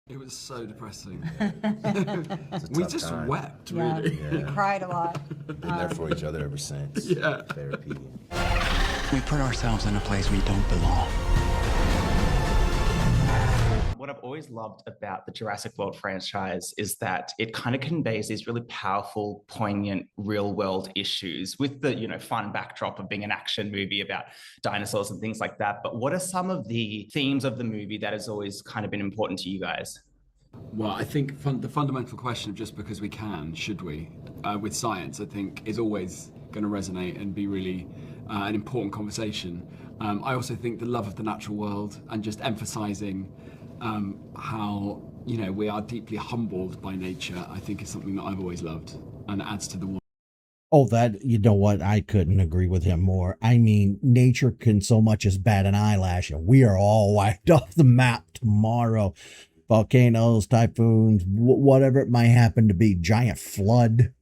It was so depressing. It's a We tough just time. wept, Yeah, really. we Yeah. cried a lot. Been there for each other ever since. Yeah. Therapy. We put ourselves in a place we don't belong. What I've always loved about the Jurassic World franchise is that it kind of conveys these really powerful, poignant, real-world issues with the, fun backdrop of being an action movie about dinosaurs and things like that. But what are some of the themes of the movie that has always kind of been important to you guys? Well, I think the fundamental question of just because we can, should we, with science, I think is always going to resonate and be really an important conversation. I also think the love of the natural world and just emphasizing how, we are deeply humbled by nature, I think is something that I've always loved and adds to the world. Oh, that, you know what? I couldn't agree with him more. I mean, nature can so much as bat an eyelash, and we are all wiped off the map tomorrow. Volcanoes, typhoons, whatever it might happen to be, giant flood.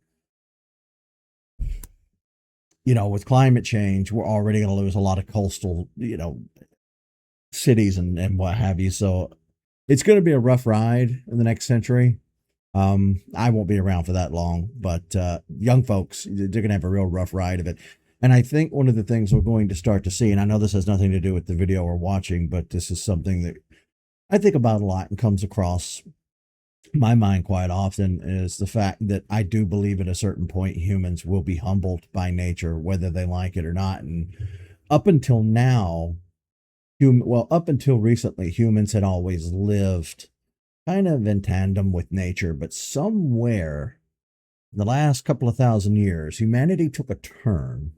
With climate change, we're already going to lose a lot of coastal, cities and what have you. So it's going to be a rough ride in the next century. I won't be around for that long, but young folks, they're going to have a real rough ride of it. And I think one of the things we're going to start to see, and I know this has nothing to do with the video we're watching, but this is something that I think about a lot and comes across my mind quite often, is the fact that I do believe at a certain point humans will be humbled by nature, whether they like it or not. And up until now, up until recently, humans had always lived kind of in tandem with nature, but somewhere in the last couple of thousand years, humanity took a turn,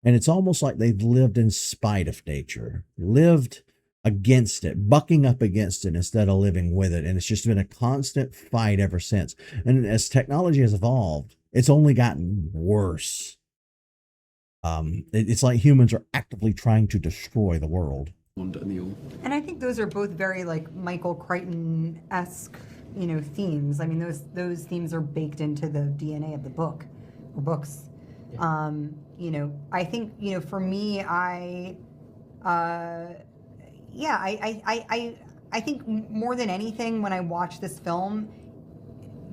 and it's almost like they've lived in spite of nature, lived against it, bucking up against it instead of living with it. And it's just been a constant fight ever since. And as technology has evolved, it's only gotten worse. It's like humans are actively trying to destroy the world. And I think those are both very like Michael Crichton-esque, themes. I mean, those themes are baked into the DNA of the book or books. Yeah. I think, for me, I think more than anything, when I watch this film,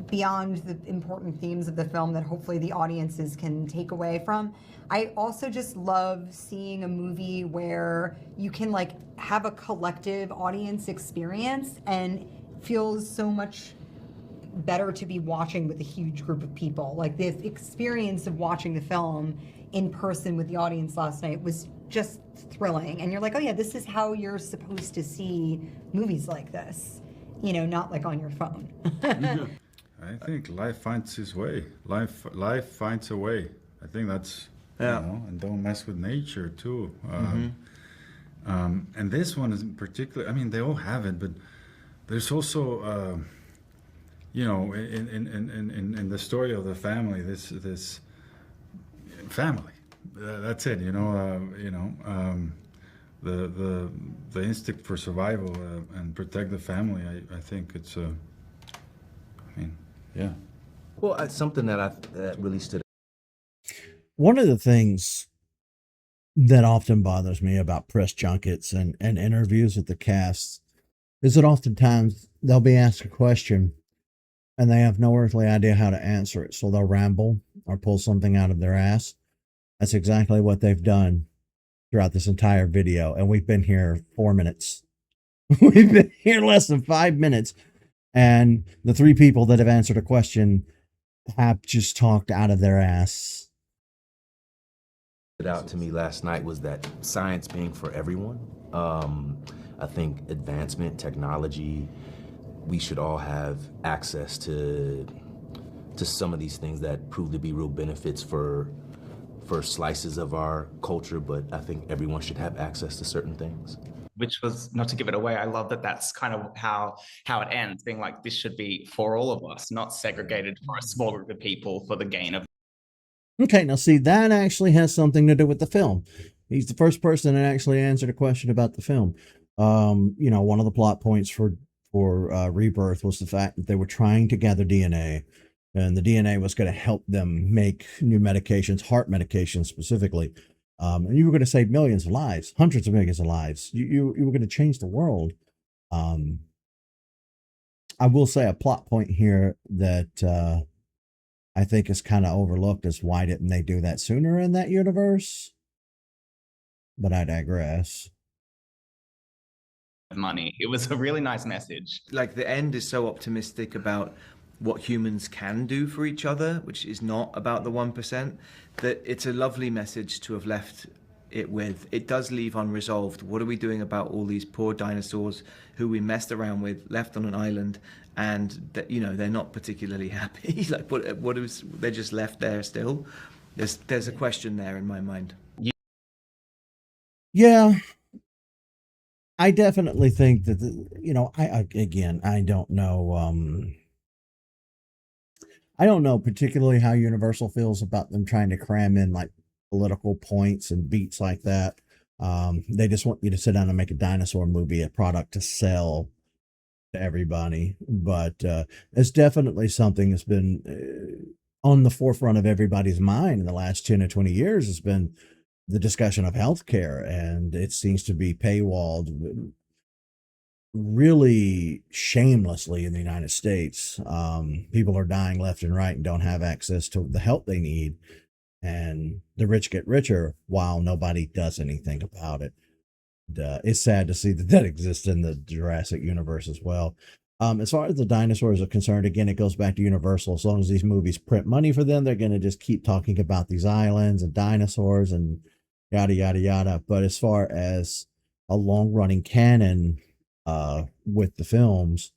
beyond the important themes of the film that hopefully the audiences can take away from, I also just love seeing a movie where you can like have a collective audience experience, and feels so much better to be watching with a huge group of people. Like the experience of watching the film in person with the audience last night was just thrilling. And you're like, oh yeah, this is how you're supposed to see movies like this, not like on your phone. I think life finds its way. Life finds a way. I think that's, and don't mess with nature too. And this one is in particular, I mean, they all have it, but there's also, in the story of the family, this family, that's it, the instinct for survival and protect the family. I think it's, yeah. Well, something that really stood. One of the things that often bothers me about press junkets and interviews with the cast is that oftentimes they'll be asked a question and they have no earthly idea how to answer it. So they'll ramble or pull something out of their ass. That's exactly what they've done throughout this entire video. And we've been here 4 minutes. We've been here less than 5 minutes. And the three people that have answered a question have just talked out of their ass. Stood out to me last night was that science being for everyone. I think advancement, technology, we should all have access to some of these things that prove to be real benefits for slices of our culture, but I think everyone should have access to certain things. Which was, not to give it away, I love that that's kind of how it ends, being like, this should be for all of us, not segregated for a small group of people for the gain of. Okay, now see, that actually has something to do with the film. He's the first person that actually answered a question about the film. One of the plot points for Rebirth was the fact that they were trying to gather DNA, and the DNA was going to help them make new medications, heart medications specifically. And you were going to save millions of lives, hundreds of millions of lives. You were going to change the world. I will say a plot point here that I think is kind of overlooked is why didn't they do that sooner in that universe? But I digress. Money. It was a really nice message. Like the end is so optimistic about what humans can do for each other, which is not about the 1%, that it's a lovely message to have left it with. It does leave unresolved. What are we doing about all these poor dinosaurs who we messed around with, left on an island, and that, you know, they're not particularly happy? Like what is, they're just left there still? There's a question there in my mind. Yeah, I definitely think that I don't know. I don't know particularly how Universal feels about them trying to cram in like political points and beats like that. They just want you to sit down and make a dinosaur movie, a product to sell to everybody. But it's definitely something that's been on the forefront of everybody's mind in the last 10 or 20 years. Has been the discussion of healthcare, and it seems to be paywalled really shamelessly in the United States. People are dying left and right and don't have access to the help they need, and the rich get richer while nobody does anything about it. And, it's sad to see that exists in the Jurassic universe as well. As far as the dinosaurs are concerned, again, it goes back to Universal. As long as these movies print money for them, they're going to just keep talking about these islands and dinosaurs and yada, yada, yada. But as far as a long running canon with the films,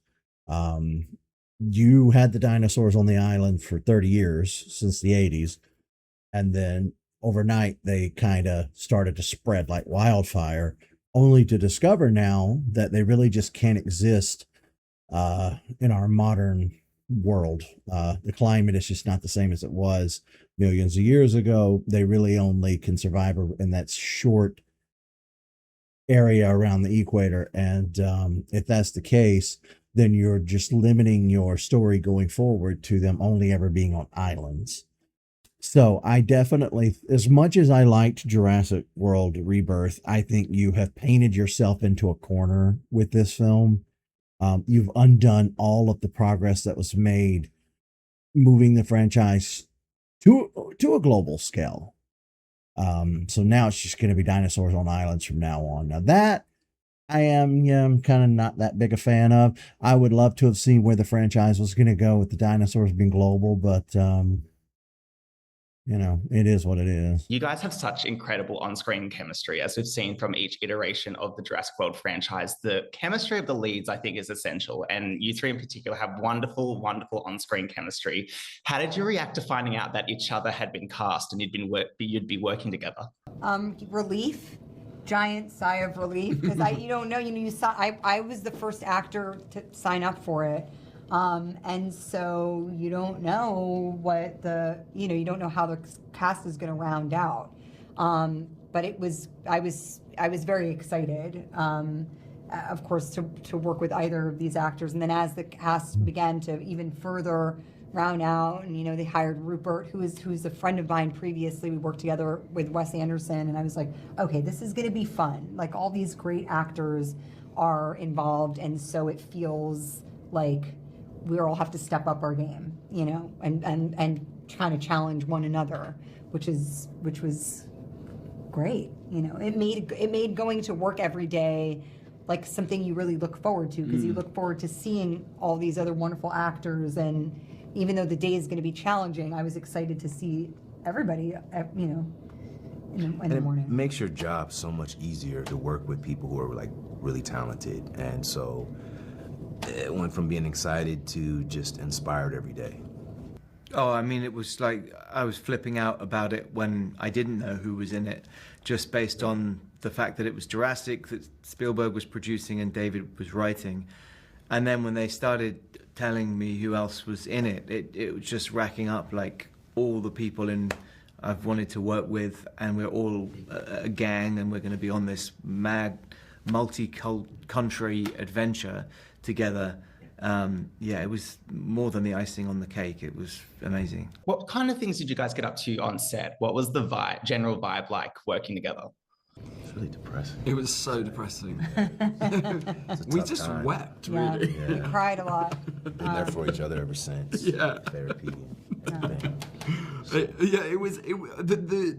you had the dinosaurs on the island for 30 years, since the 80s. And then overnight, they kind of started to spread like wildfire, only to discover now that they really just can't exist in our modern world. The climate is just not the same as it was millions of years ago. They really only can survive in that short area around the equator. And if that's the case, then you're just limiting your story going forward to them only ever being on islands. So I definitely, as much as I liked Jurassic World Rebirth, I think you have painted yourself into a corner with this film. You've undone all of the progress that was made moving the franchise to a global scale. So now it's just going to be dinosaurs on islands from now on. Now that I am kind of not that big a fan of. I would love to have seen where the franchise was going to go with the dinosaurs being global, but it is what it is. You guys have such incredible on-screen chemistry, as we've seen from each iteration of the Jurassic World franchise. The chemistry of the leads, I think, is essential, and you three in particular have wonderful, wonderful on-screen chemistry. How did you react to finding out that each other had been cast and you'd be working together? Relief, giant sigh of relief, because I was the first actor to sign up for it. And so you don't know what you don't know how the cast is going to round out. But I was very excited, of course, to work with either of these actors. And then as the cast began to even further round out, and they hired Rupert, who's a friend of mine previously. We worked together with Wes Anderson, and I was like, okay, this is going to be fun. Like, all these great actors are involved, and so it feels like we all have to step up our game, and kind of challenge one another, which was great. It made going to work every day like something you really look forward to, because you look forward to seeing all these other wonderful actors. And even though the day is going to be challenging, I was excited to see everybody, in the morning. It makes your job so much easier to work with people who are like really talented, and so it went from being excited to just inspired every day. Oh, I mean, it was like I was flipping out about it when I didn't know who was in it, just based on the fact that it was Jurassic, that Spielberg was producing and David was writing. And then when they started telling me who else was in it, it was just racking up like all the people I've wanted to work with, and we're all a gang, and we're going to be on this mad multi-country adventure together. It was more than the icing on the cake. It was amazing. What kind of things did you guys get up to on set? What was the general vibe like working together? It's really depressing. It was so depressing. We just time. wept, Yeah, really. we cried a lot. Been there for each other ever since. Yeah. Therapy and everything.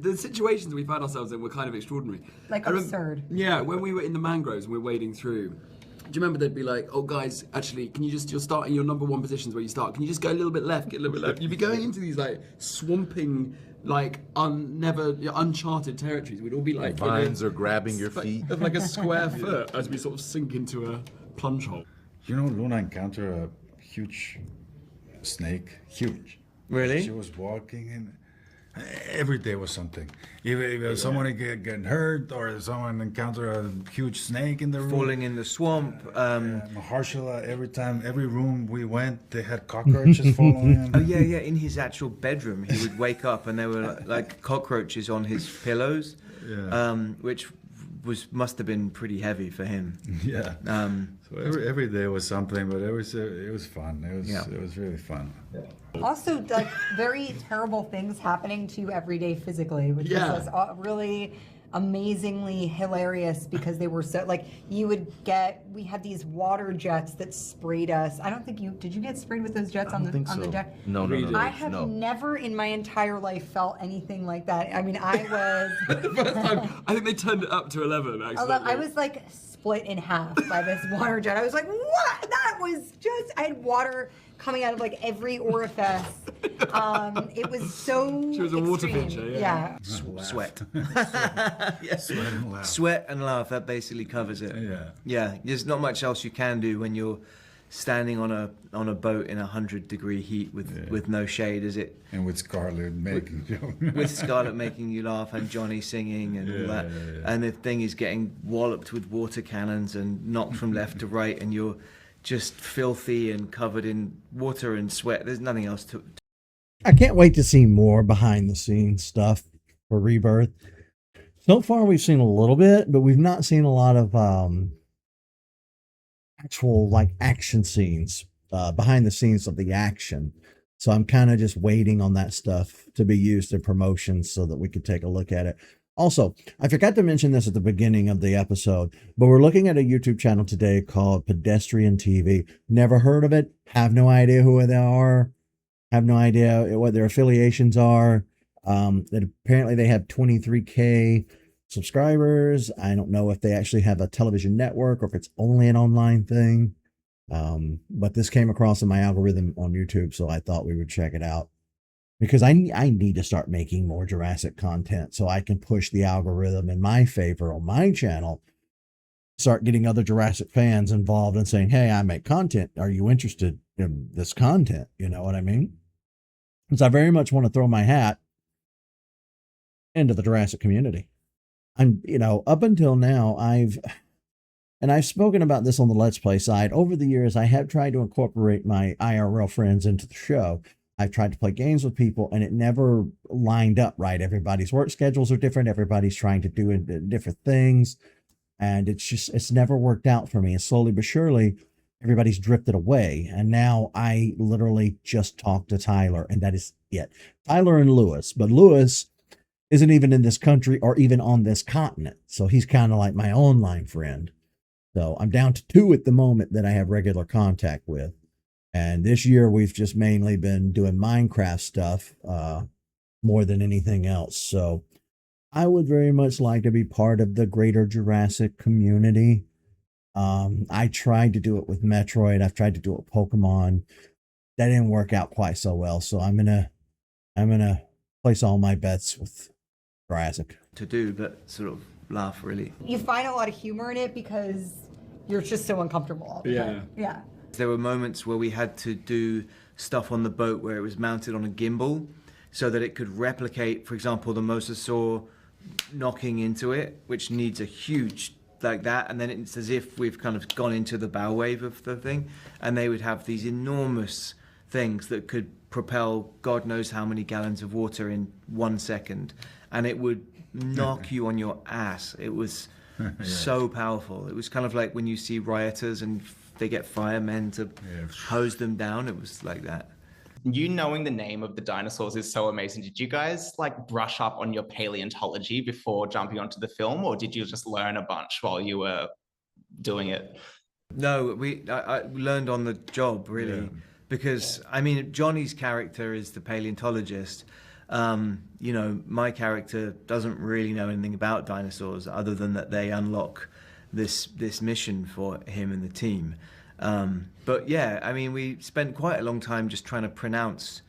The situations we found ourselves in were kind of extraordinary. Like I remember- absurd. Yeah, when we were in the mangroves and we were wading through. Do you remember they'd be like, "Oh, guys, actually, can you just, you're starting your number one positions where you start. Can you just go a little bit left, get a little bit left?" You'd be going into these like swamping, like uncharted territories. We'd all be like, Vines are grabbing your like- feet. of like a square foot as we sort of sink into a plunge hole. You know, Luna encountered a huge snake. Huge. Really? She was walking and every day was something. Either someone getting hurt or someone encountered a huge snake in the room. Falling in the swamp. Mahershala, every room we went, they had cockroaches following him. Oh yeah. In his actual bedroom, he would wake up and there were like cockroaches on his pillows, which must have been pretty heavy for him. Yeah. So every day was something, but it was fun. It was really fun. Also, like very terrible things happening to you every day physically, which was really amazingly hilarious because they were so like we had these water jets that sprayed us. I don't think did you get sprayed with those jets on the deck? No. I have never in my entire life felt anything like that. I mean, I was The first time, I think they turned it up to 11. Actually, I was like split in half by this water jet. I was like, what? That was just, I had water coming out of like every orifice. It was so She was a water extreme. pitcher, Yeah. Sweat. Sweat and laugh. Sweat and laugh. That basically covers it. Yeah. There's not much else you can do when you're standing on a boat in 100-degree heat with no shade, is it? And with Scarlett making With Scarlett making you laugh and Johnny singing and all that. And the thing is getting walloped with water cannons and knocked from left to right, and you're just filthy and covered in water and sweat. There's nothing else to. I can't wait to see more behind the scenes stuff for Rebirth. So far, we've seen a little bit, but we've not seen a lot of actual like action scenes, behind the scenes of the action. So I'm kind of just waiting on that stuff to be used in promotions so that we could take a look at it. Also, I forgot to mention this at the beginning of the episode, but we're looking at a YouTube channel today called Pedestrian TV. Never heard of it. Have no idea who they are. Have no idea what their affiliations are. That apparently they have 23K subscribers. I don't know if they actually have a television network or if it's only an online thing. But this came across in my algorithm on YouTube, so I thought we would check it out. Because I need to start making more Jurassic content so I can push the algorithm in my favor on my channel. Start getting other Jurassic fans involved and saying, hey, I make content. Are you interested in this content? You know what I mean? Because I very much want to throw my hat into the Jurassic community. I'm, up until now, I've spoken about this on the Let's Play side. Over the years, I have tried to incorporate my IRL friends into the show. I've tried to play games with people and it never lined up right. Everybody's work schedules are different. Everybody's trying to do different things. And it's never worked out for me. And slowly but surely, everybody's drifted away. And now I literally just talk to Tyler, and that is it. Tyler and Lewis. But Lewis isn't even in this country or even on this continent. So he's kind of like my online friend. So I'm down to 2 at the moment that I have regular contact with. And this year we've just mainly been doing Minecraft stuff more than anything else. So I would very much like to be part of the greater Jurassic community. I tried to do it with Metroid. I've tried to do it with Pokemon. That didn't work out quite so well. So I'm gonna place all my bets with Jurassic. To do, but sort of laugh really. You find a lot of humor in it because you're just so uncomfortable all the time. Yeah. There were moments where we had to do stuff on the boat where it was mounted on a gimbal so that it could replicate, for example, the mosasaur knocking into it, which needs a huge like that, and then it's as if we've kind of gone into the bow wave of the thing, and they would have these enormous things that could propel God knows how many gallons of water in 1 second, and it would knock you on your ass. It was so powerful. It was kind of like when you see rioters and they get firemen to hose them down. It was like that. You knowing the name of the dinosaurs is so amazing. Did you guys like brush up on your paleontology before jumping onto the film, or did you just learn a bunch while you were doing it? No, I learned on the job really, because I mean Johnny's character is the paleontologist. You know, my character doesn't really know anything about dinosaurs other than that they unlock this mission for him and the team. But yeah, I mean, we spent quite a long time just trying to pronounce.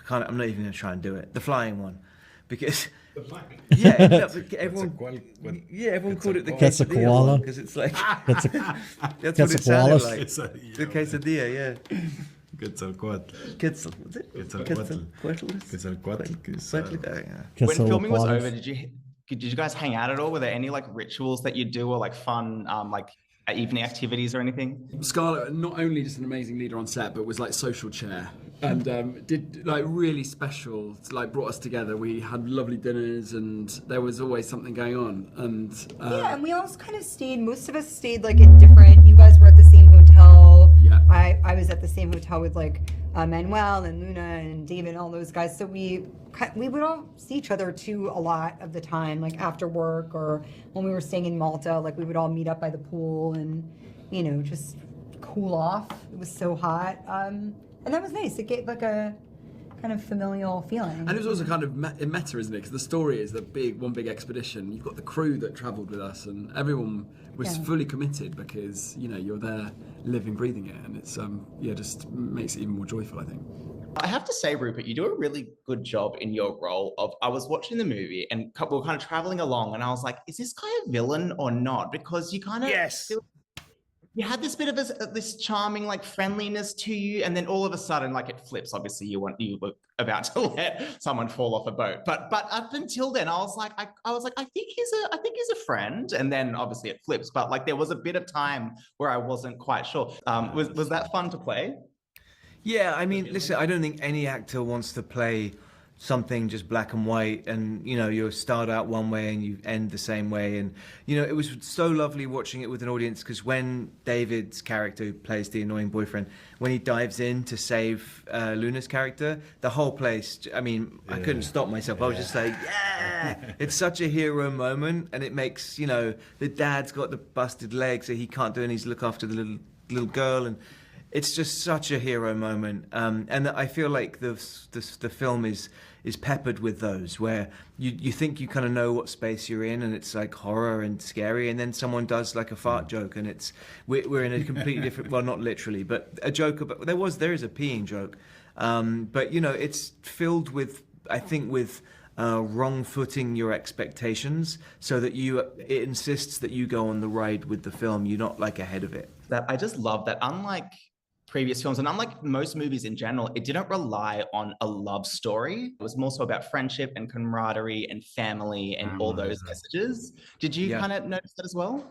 I'm not even going to try and do it. The flying one, because yeah, no, everyone called it the quesadilla because it's like that's what it sounded like. The quesadilla, yeah. Quetzalcoatl. When filming was over, did you guys hang out at all? Were there any like rituals that you do or like fun like evening activities or anything? Scarlett, not only just an amazing leader on set, but was like social chair and did like really special, like brought us together. We had lovely dinners and there was always something going on. And yeah, and we also kind of stayed, most of us stayed like in different, you guys were at the same hotel. Yeah. I was at the same hotel with like Manuel and Luna and David and all those guys. So we would all see each other too a lot of the time, like after work or when we were staying in Malta, like we would all meet up by the pool and, you know, just cool off. It was so hot. And that was nice. It gave like a kind of familial feeling. And it was also kind of meta, isn't it? Because the story is one big expedition. You've got the crew that travelled with us, and everyone was fully committed because you know you're there, living, breathing it, and it's just makes it even more joyful, I think. I have to say, Rupert, you do a really good job in your role of. I was watching the movie and we were kind of traveling along, and I was like, "Is this guy a villain or not?" Because you kind of you had this bit of this charming like friendliness to you, and then all of a sudden, like it flips. Obviously, you were about to let someone fall off a boat, but up until then, I was like, I think he's a friend, and then obviously it flips. But like there was a bit of time where I wasn't quite sure. Was that fun to play? Yeah, I mean, listen, I don't think any actor wants to play something just black and white and, you know, you start out one way and you end the same way. And, you know, it was so lovely watching it with an audience because when David's character, who plays the annoying boyfriend, when he dives in to save Luna's character, the whole place, I mean, I couldn't stop myself. I was just like, yeah, it's such a hero moment. And it makes, you know, the dad's got the busted leg so he can't do anything to look after the little girl. And it's just such a hero moment, and I feel like the film is peppered with those where you think you kind of know what space you're in, and it's like horror and scary, and then someone does like a fart joke, and we're in a completely different, well, not literally, but a joke about there is a peeing joke, but you know it's filled with, I think, with wrong footing your expectations, so that it insists that you go on the ride with the film. You're not like ahead of it. That I just love that, unlike previous films, and unlike most movies in general, it didn't rely on a love story. It was more so about friendship and camaraderie and family and all those messages. Did you kind of notice that as well?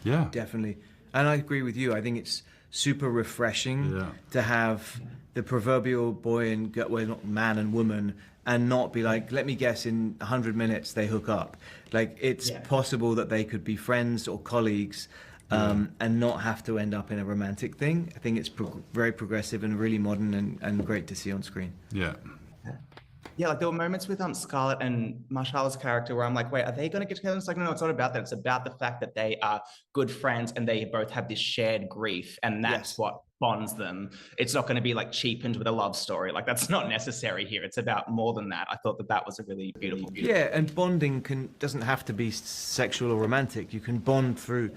Yeah, definitely. And I agree with you. I think it's super refreshing to have the proverbial boy and girl, well, not man and woman, and not be like, let me guess, in 100 minutes they hook up. Like it's possible that they could be friends or colleagues. And not have to end up in a romantic thing. I think it's very progressive and really modern and great to see on screen. Yeah, like there were moments with Scarlett and Marshalla's character where I'm like, wait, are they going to get together? It's like, no, it's not about that. It's about the fact that they are good friends and they both have this shared grief, and that's what bonds them. It's not going to be like cheapened with a love story. Like that's not necessary here. It's about more than that. I thought that was a really beautiful. Yeah, and bonding doesn't have to be sexual or romantic. You can bond through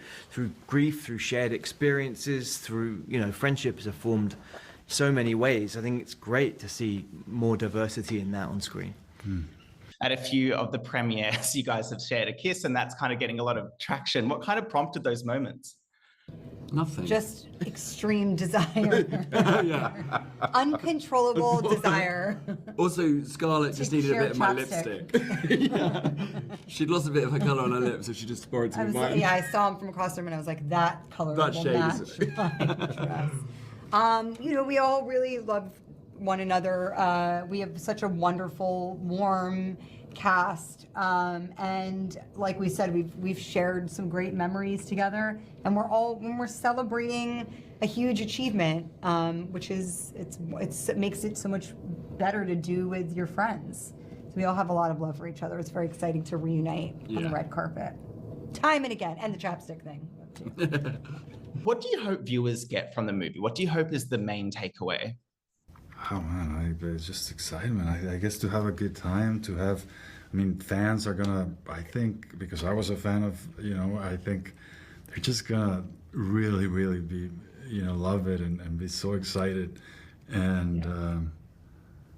grief, through shared experiences, through, you know, friendships are formed so many ways. I think it's great to see more diversity in that on screen. At a few of the premieres, you guys have shared a kiss, and that's kind of getting a lot of traction. What kind of prompted those moments? Nothing. Just extreme desire. Uncontrollable desire. Also, Scarlett just needed a bit of my lipstick. She'd lost a bit of her colour on her lips, so she just borrowed some of mine. Yeah, I saw him from across the room and I was like, that colour will match my dress. You know, we all really love one another. We have such a wonderful, warm cast, and like we said, we've shared some great memories together, and when we're celebrating a huge achievement, which is it makes it so much better to do with your friends. So we all have a lot of love for each other. It's very exciting to reunite on the red carpet, time and again, and the chapstick thing. What do you hope viewers get from the movie? What do you hope is the main takeaway? Oh man, it's just excitement. I guess to have a good time, to have, I mean, fans are gonna, I think, because I was a fan of, I think they're just gonna really, really be, love it and be so excited. And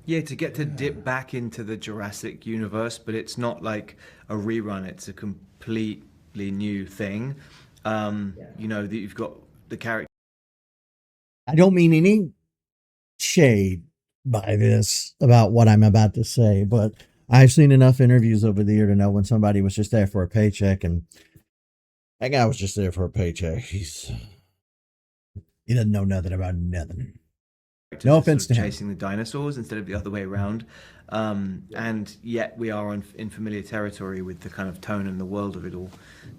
Yeah, to get to dip back into the Jurassic universe, but it's not like a rerun, it's a completely new thing. That you've got the character. I don't mean any shade by this about what I'm about to say, but I've seen enough interviews over the year to know when somebody was just there for a paycheck, and that guy was just there for a paycheck. He doesn't know nothing about nothing. No offense to him. Chasing the dinosaurs instead of the other way around, and yet we are in familiar territory with the kind of tone and the world of it all.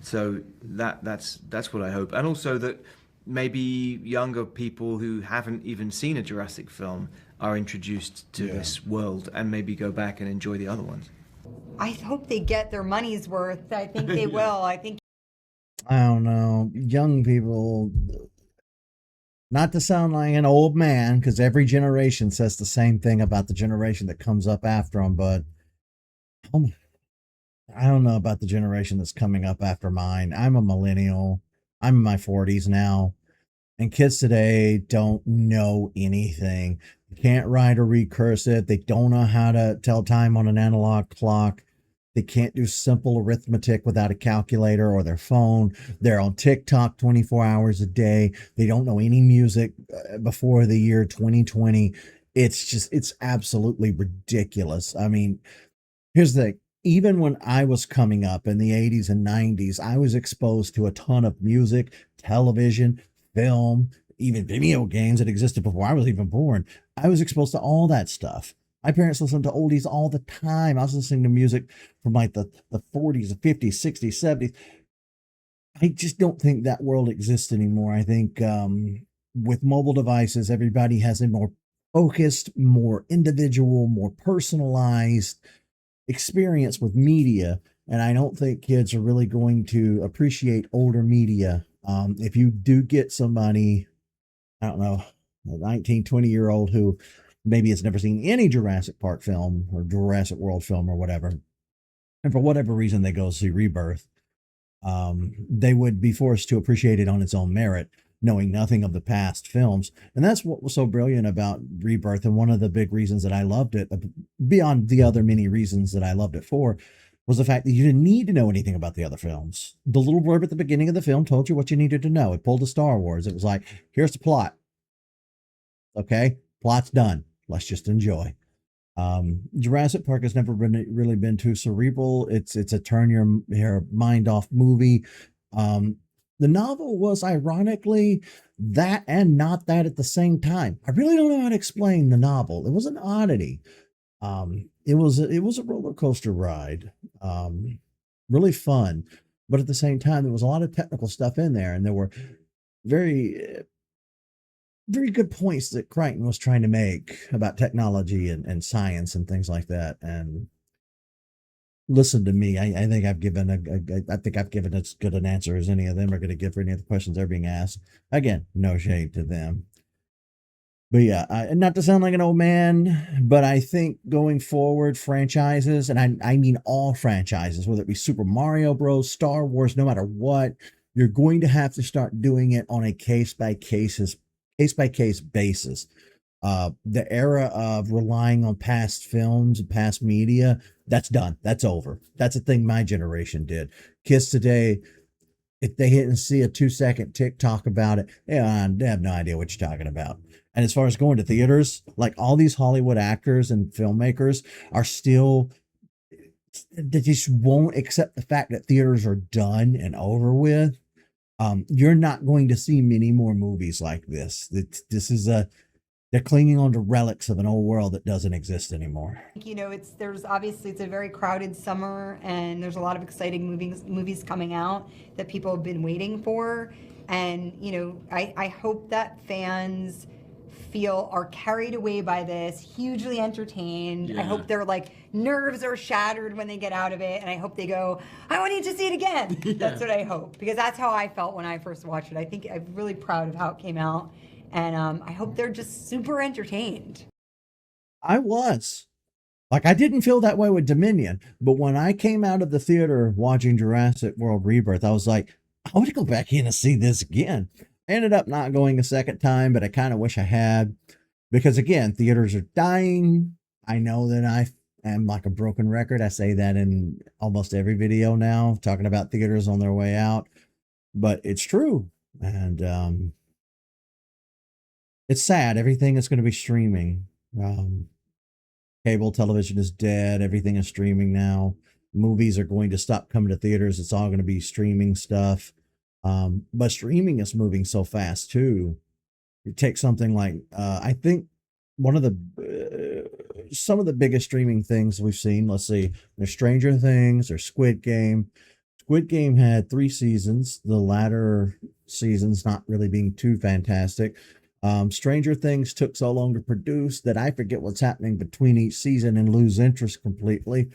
So that's what I hope, and also that maybe younger people who haven't even seen a Jurassic film are introduced to this world and maybe go back and enjoy the other ones. I hope they get their money's worth. I think they will. I don't know. Young people, not to sound like an old man, because every generation says the same thing about the generation that comes up after them, but I don't know about the generation that's coming up after mine. I'm a millennial. I'm in my 40s now, and kids today don't know anything. They can't write or read cursive. They don't know how to tell time on an analog clock. They can't do simple arithmetic without a calculator or their phone. They're on TikTok 24 hours a day. They don't know any music before the year 2020. It's absolutely ridiculous. I mean, here's the thing. Even when I was coming up in the 80s and 90s, I was exposed to a ton of music, television, film, even video games that existed before I was even born. I was exposed to all that stuff. My parents listened to oldies all the time. I was listening to music from like the 40s, the 50s, 60s, 70s. I just don't think that world exists anymore. I think with mobile devices, everybody has a more focused, more individual, more personalized experience with media, and I don't think kids are really going to appreciate older media. If you do get somebody, I don't know, a 19, 20-year-old who maybe has never seen any Jurassic Park film or Jurassic World film or whatever, and for whatever reason they go see Rebirth, they would be forced to appreciate it on its own merit, knowing nothing of the past films. And that's what was so brilliant about Rebirth. And one of the big reasons that I loved it, beyond the other many reasons that I loved it for, was the fact that you didn't need to know anything about the other films. The little blurb at the beginning of the film told you what you needed to know. It pulled a Star Wars. It was like, here's the plot. Okay, plot's done. Let's just enjoy. Jurassic Park has never really been too cerebral. It's a turn your mind off movie. The novel was ironically that and not that at the same time. I really don't know how to explain the novel. It was an oddity. It was a roller coaster ride. Really fun, but at the same time, there was a lot of technical stuff in there, and there were very, very good points that Crichton was trying to make about technology and science and things like that. And listen to me. I think I've given as good an answer as any of them are going to give for any of the questions they're being asked. Again, no shade to them. But yeah, not to sound like an old man, but I think going forward, franchises, and I mean all franchises, whether it be Super Mario Bros., Star Wars, no matter what, you're going to have to start doing it on a case-by-case basis. The era of relying on past films and past media, that's done. That's over. That's a thing my generation did. Kids today, if they didn't see a 2-second TikTok about it, they have no idea what you're talking about. And as far as going to theaters, like all these Hollywood actors and filmmakers are still, they just won't accept the fact that theaters are done and over with. You're not going to see many more movies like this. They're clinging on to relics of an old world that doesn't exist anymore. it's a very crowded summer, and there's a lot of exciting movies coming out that people have been waiting for. And I hope that fans are carried away by this, hugely entertained. I Yeah. hope their like nerves are shattered when they get out of it, and I hope they go, I want you to see it again. That's what I hope, because that's how I felt when I first watched it. I think I'm really proud of how it came out, and I hope they're just super entertained. I was. Like, I didn't feel that way with Dominion, but when I came out of the theater watching Jurassic World Rebirth, I was like, I want to go back in and see this again. I ended up not going a second time, but I kind of wish I had, because again, theaters are dying. I know that I am like a broken record. I say that in almost every video now, talking about theaters on their way out, but it's true. And it's sad. Everything is going to be streaming. Cable television is dead. Everything is streaming now. Movies are going to stop coming to theaters. It's all going to be streaming stuff. But streaming is moving so fast too. You take something like, I think one of the, some of the biggest streaming things we've seen, let's see, there's Stranger Things, there's Squid Game. Squid Game had 3 seasons, the latter seasons not really being too fantastic. Stranger Things took so long to produce that I forget what's happening between each season and lose interest completely.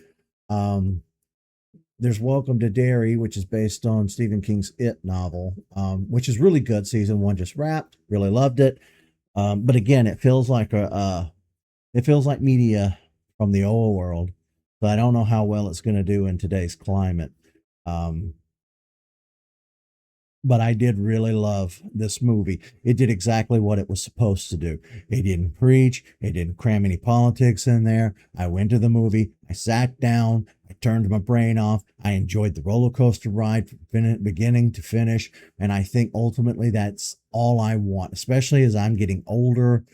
There's Welcome to Derry, which is based on Stephen King's It novel, which is really good. Season 1 just wrapped. Really loved it. But again, it feels like media from the old world. So I don't know how well it's going to do in today's climate. But I did really love this movie. It did exactly what it was supposed to do. It didn't preach. It didn't cram any politics in there. I went to the movie. I sat down. I turned my brain off. I enjoyed the roller coaster ride from beginning to finish. And I think ultimately that's all I want, especially as I'm getting older.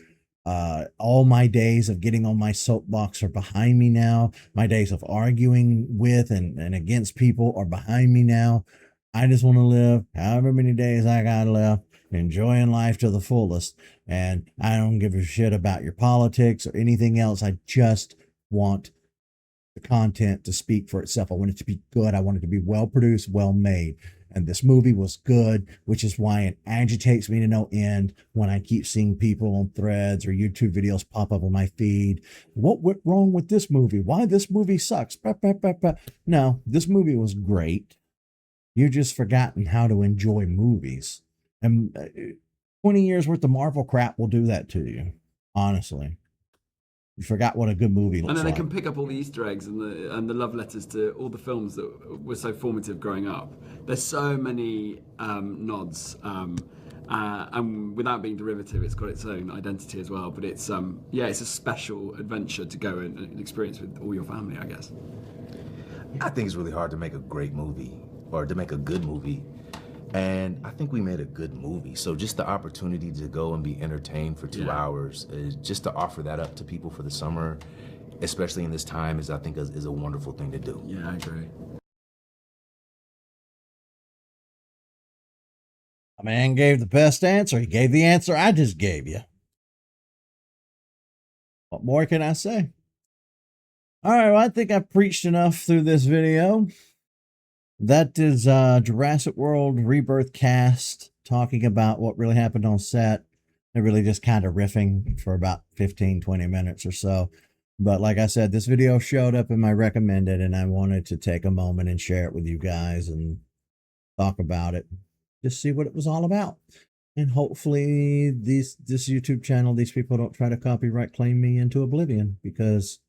All my days of getting on my soapbox are behind me now. My days of arguing with and against people are behind me now. I just want to live however many days I got left, enjoying life to the fullest. And I don't give a shit about your politics or anything else. I just want the content to speak for itself. I want it to be good. I want it to be well produced, well made. And this movie was good, which is why it agitates me to no end when I keep seeing people on threads or YouTube videos pop up on my feed. What went wrong with this movie? Why this movie sucks? No, this movie was great. You've just forgotten how to enjoy movies. And 20 years worth of Marvel crap will do that to you, honestly. You forgot what a good movie looks And then like. they can pick up all the Easter eggs and the love letters to all the films that were so formative growing up. There's so many nods, and without being derivative, it's got its own identity as well. But it's it's a special adventure to go and experience with all your family, I guess. I think it's really hard to make a great movie or to make a good movie. And I think we made a good movie. So just the opportunity to go and be entertained for 2 hours, is just to offer that up to people for the summer, especially in this time, I think is a wonderful thing to do. Yeah, I agree. A man gave the best answer. He gave the answer I just gave you. What more can I say? All right, well, I think I've preached enough through this video. That is Jurassic World Rebirth cast, talking about what really happened on set. They're really just kind of riffing for about 15, 20 minutes or so. But like I said, this video showed up in my recommended, and I wanted to take a moment and share it with you guys and talk about it. Just see what it was all about. And hopefully this YouTube channel, these people don't try to copyright claim me into oblivion, because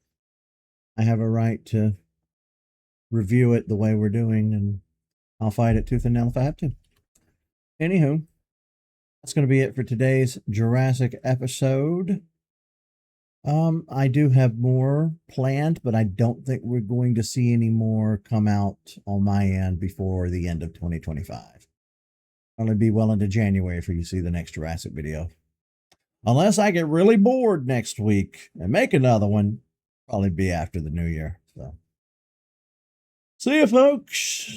I have a right to review it the way we're doing, and I'll fight it tooth and nail if I have to. Anywho, that's going to be it for today's Jurassic episode. I do have more planned, but I don't think we're going to see any more come out on my end before the end of 2025. Only be well into January for you to see the next Jurassic video. Unless I get really bored next week and make another one, probably be after the new year. So, see you, folks.